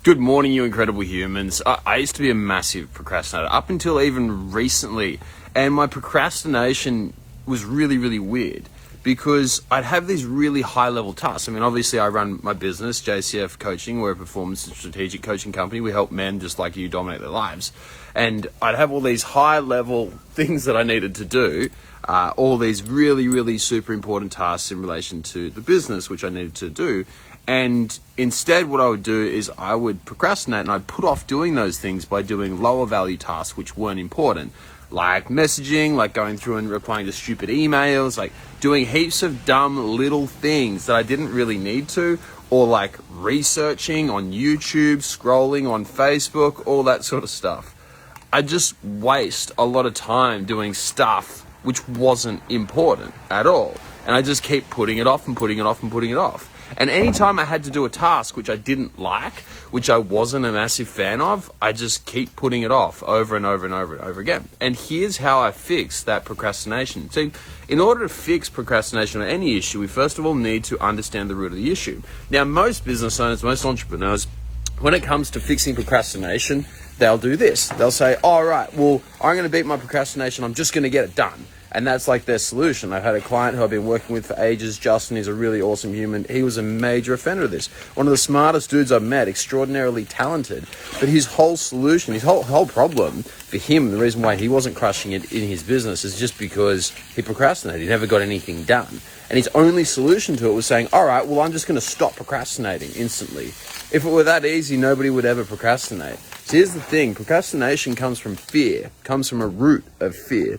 Good morning, you incredible humans. I used to be a massive procrastinator up until even recently, and my procrastination was really, really weird because I'd have these really high level tasks. I mean, obviously, I run my business, JCF Coaching. We're a performance and strategic coaching company. We help men just like you dominate their lives. And I'd have all these high level things that I needed to do, all these really, really super important tasks in relation to the business, which I needed to do. And instead, what I would do is I would procrastinate and I'd put off doing those things by doing lower value tasks which weren't important, like messaging, like going through and replying to stupid emails, like doing heaps of dumb little things that I didn't really need to, or like researching on YouTube, scrolling on Facebook, all that sort of stuff. I just waste a lot of time doing stuff which wasn't important at all. And I just keep putting it off and putting it off and putting it off. And anytime I had to do a task which I didn't like, which I wasn't a massive fan of, I just keep putting it off over and over and over and over again. And here's how I fix that procrastination. See, in order to fix procrastination on any issue, we first of all need to understand the root of the issue. Now, most business owners, most entrepreneurs, when it comes to fixing procrastination, they'll do this. They'll say, all right, well, I'm going to beat my procrastination. I'm just going to get it done. And that's like their solution. I've had a client who I've been working with for ages. Justin is a really awesome human. He was a major offender of this. One of the smartest dudes I've met, extraordinarily talented. But his whole solution, his whole problem for him, the reason why he wasn't crushing it in his business is just because he procrastinated. He never got anything done. And his only solution to it was saying, all right, well, I'm just going to stop procrastinating instantly. If it were that easy, nobody would ever procrastinate. So here's the thing. Procrastination comes from fear, comes from a root of fear.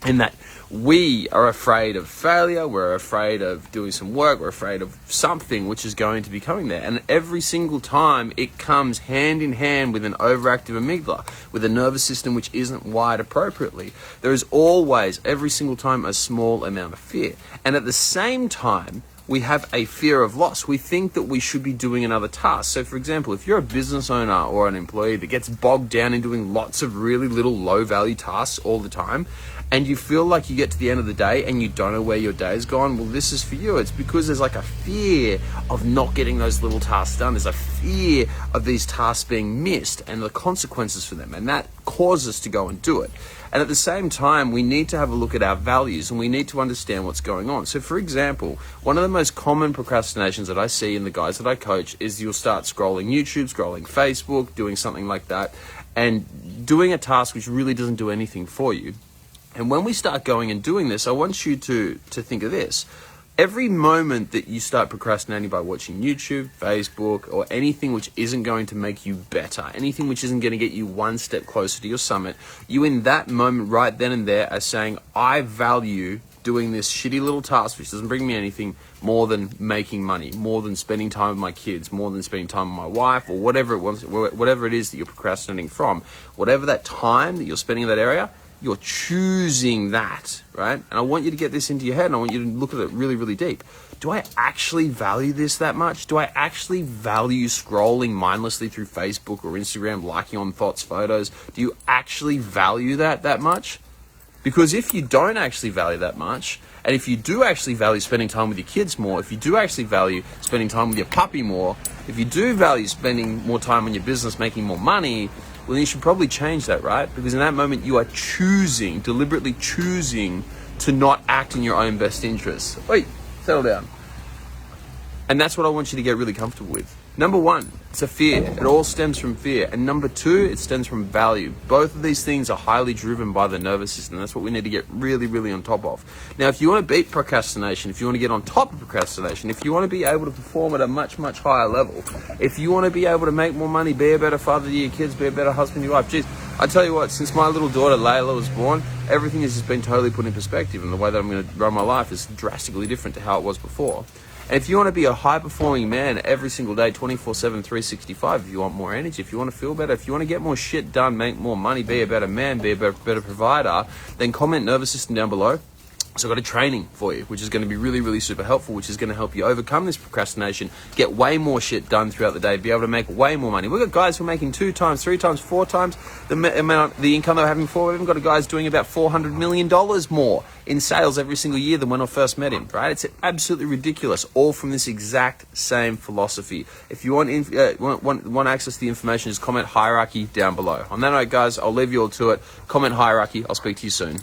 In that we are afraid of failure, we're afraid of doing some work, we're afraid of something which is going to be coming there. And every single time it comes hand in hand with an overactive amygdala, with a nervous system which isn't wired appropriately. There is always, every single time, a small amount of fear. And at the same time, we have a fear of loss. We think that we should be doing another task. So for example, if you're a business owner or an employee that gets bogged down in doing lots of really little low value tasks all the time, and you feel like you get to the end of the day and you don't know where your day's gone, well, this is for you. It's because there's like a fear of not getting those little tasks done. There's a fear of these tasks being missed and the consequences for them. And that causes us to go and do it. And at the same time, we need to have a look at our values and we need to understand what's going on. So for example, one of the most common procrastinations that I see in the guys that I coach is you'll start scrolling YouTube, scrolling Facebook, doing something like that, and doing a task which really doesn't do anything for you. And when we start going and doing this, I want you to think of this. Every moment that you start procrastinating by watching YouTube, Facebook, or anything which isn't going to make you better, anything which isn't going to get you one step closer to your summit, you in that moment right then and there are saying, I value doing this shitty little task which doesn't bring me anything more than making money, more than spending time with my kids, more than spending time with my wife, or whatever it is that you're procrastinating from. Whatever that time that you're spending in that area, you're choosing that, right? And I want you to get this into your head and I want you to look at it really, really deep. Do I actually value this that much? Do I actually value scrolling mindlessly through Facebook or Instagram, liking on thoughts, photos? Do you actually value that much? Because if you don't actually value that much, and if you do actually value spending time with your kids more, if you do actually value spending time with your puppy more, if you do value spending more time on your business, making more money, well, then you should probably change that, right? Because in that moment, you are deliberately choosing to not act in your own best interests. Wait, settle down. And that's what I want you to get really comfortable with. Number one, it's a fear. It all stems from fear. And number two, it stems from value. Both of these things are highly driven by the nervous system. That's what we need to get really, really on top of. Now, if you want to beat procrastination, if you want to get on top of procrastination, if you want to be able to perform at a much, much higher level, if you want to be able to make more money, be a better father to your kids, be a better husband to your wife, geez, I tell you what, since my little daughter Layla was born, everything has just been totally put in perspective. And the way that I'm going to run my life is drastically different to how it was before. And if you want to be a high-performing man every single day, 24/7, 365, if you want more energy, if you want to feel better, if you want to get more shit done, make more money, be a better man, be a better provider, then comment nervous system down below. So I've got a training for you, which is going to be really, really super helpful, which is going to help you overcome this procrastination, get way more shit done throughout the day, be able to make way more money. We've got guys who are making 2 times, 3 times, 4 times the income they were having before. We've even got guys doing about $400 million more in sales every single year than when I first met him, right? It's absolutely ridiculous, all from this exact same philosophy. If you want access to the information, just comment hierarchy down below. On that note, guys, I'll leave you all to it. Comment hierarchy. I'll speak to you soon.